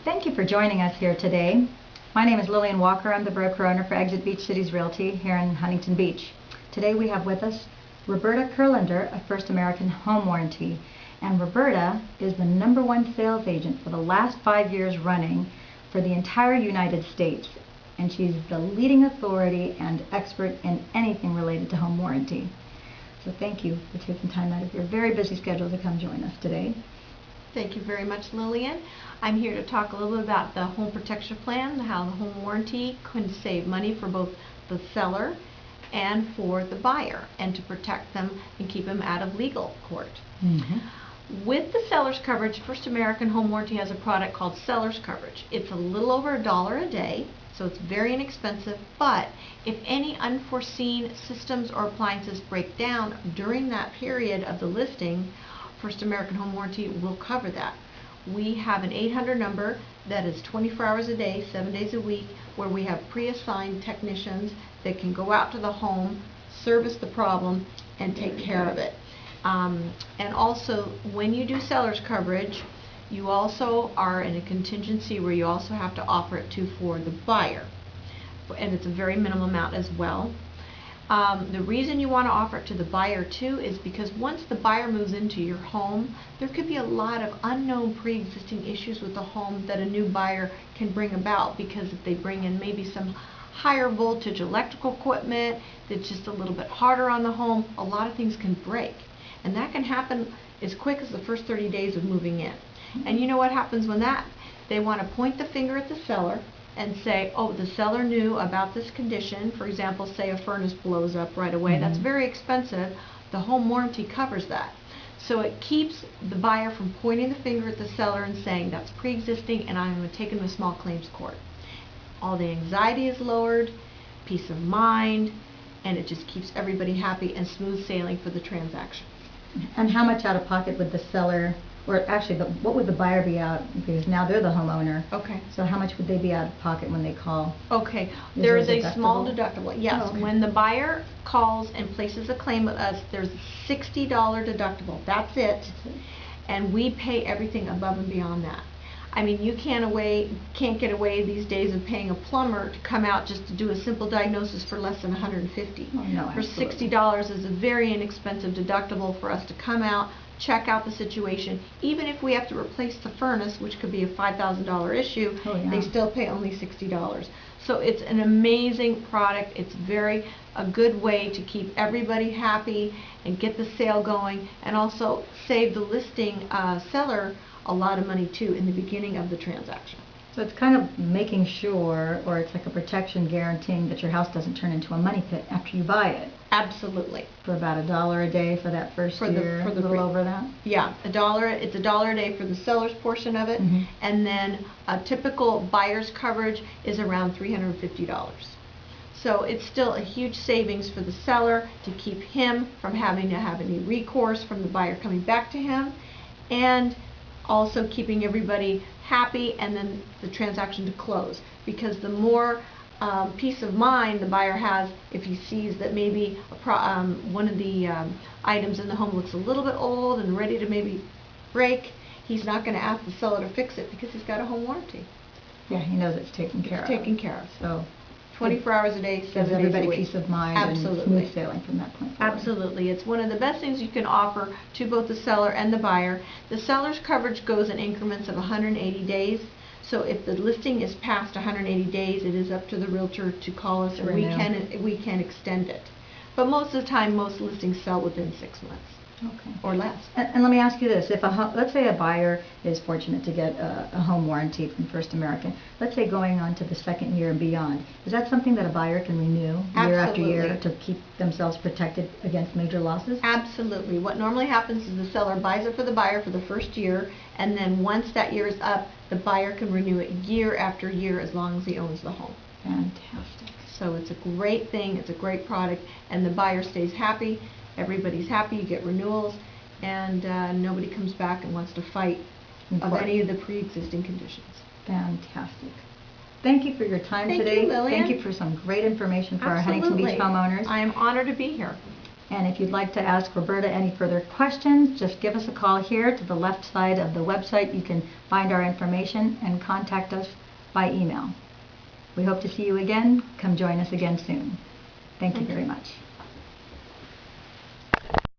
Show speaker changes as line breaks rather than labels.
Thank you for joining us here today. My name is Lillian Walker. I'm the broker owner for Exit Beach Cities Realty here in Huntington Beach. Today we have with us Roberta Curlendar of First American Home Warranty. And Roberta is the #1 sales agent for the last 5 years running for the entire United States. And she's the leading authority and expert in anything related to home warranty. So thank you for taking time out of your very busy schedule to come join us today.
Thank you very much, Lillian. I'm here to talk a little bit about the home protection plan, how the home warranty can save money for both the seller and for the buyer, and to protect them and keep them out of legal court. With the seller's coverage, First American Home Warranty has a product called seller's coverage. It's a little over $1 a day, so it's very inexpensive, but if any unforeseen systems or appliances break down during that period of the listing, First American Home Warranty will cover that. We have an 800 number that is 24 hours a day, 7 days a week, where we have pre-assigned technicians that can go out to the home, service the problem, and take care of it. And also, when you do seller's coverage, you also are in a contingency where you also have to offer it for the buyer. And it's a very minimum amount as well. The reason you want to offer it to the buyer too is because once the buyer moves into your home, there could be a lot of unknown pre-existing issues with the home that a new buyer can bring about, because if they bring in maybe some higher voltage electrical equipment that's just a little bit harder on the home, a lot of things can break. And that can happen as quick as the first 30 days of moving in. And you know what happens when that? They want to point the finger at the seller and say, oh, the seller knew about this condition. For example, say a furnace blows up right away. That's very expensive. The home warranty covers that. So it keeps the buyer from pointing the finger at the seller and saying, that's pre-existing and I'm going to take him to small claims court. All the anxiety is lowered, peace of mind, and it just keeps everybody happy and smooth sailing for the transaction.
And how much out of pocket would the seller, or actually, what would the buyer be out, because now they're the homeowner?
Okay.
So how much would they be out of pocket when they call?
Okay. There is a small deductible. Yes.
Oh, okay.
When the buyer calls and places a claim with us, there's a $60 deductible. That's it. And we pay everything above and beyond that. I mean, you can't get away these days of paying a plumber to come out just to do a simple diagnosis for less than $150.
Oh, no,
for $60 is a very inexpensive deductible for us to come out, check out the situation. Even if we have to replace the furnace, which could be a $5,000 issue, they still pay only $60. So it's an amazing product. It's a good way to keep everybody happy and get the sale going, and also save the listing seller a lot of money too in the beginning of the transaction.
So it's kind of making sure, or it's like a protection guaranteeing that your house doesn't turn into a money pit after you buy it.
Absolutely.
For about $1 a day for that first year, a little over that?
Yeah, $1. It's $1 a day for the seller's portion of it, and then a typical buyer's coverage is around $350. So it's still a huge savings for the seller to keep him from having to have any recourse from the buyer coming back to him, and also keeping everybody happy, and then the transaction to close. Because the more peace of mind the buyer has, if he sees that maybe one of the items in the home looks a little bit old and ready to maybe break, he's not going to ask the seller to fix it because he's got a home warranty.
Yeah, he knows it's taken care of.
It's taken care of.
So
24 hours a day, 7 days a week.
Gives everybody peace of mind.
Absolutely.
And smooth sailing from that point forward.
Absolutely. It's one of the best things you can offer to both the seller and the buyer. The seller's coverage goes in increments of 180 days. So if the listing is past 180 days, it is up to the realtor to call us, and we can extend it. But most of the time, most listings sell within 6 months.
Okay.
Or less.
And let me ask you this: if let's say a buyer is fortunate to get a home warranty from First American, let's say going on to the second year and beyond, is that something that a buyer can renew year after year to keep themselves protected against major losses?
Absolutely. What normally happens is the seller buys it for the buyer for the first year, and then once that year is up, the buyer can renew it year after year as long as he owns the home.
Fantastic.
So it's a great thing. It's a great product, and the buyer stays happy. Everybody's happy. You get renewals, and nobody comes back and wants to fight of any of the pre-existing conditions.
Fantastic. Thank you for your time today.
Thank you, Lillian.
Thank you for some great information for our Huntington Beach homeowners.
I am honored to be here.
And if you'd like to ask Roberta any further questions, just give us a call here to the left side of the website. You can find our information and contact us by email. We hope to see you again. Come join us again soon. Thank you very much.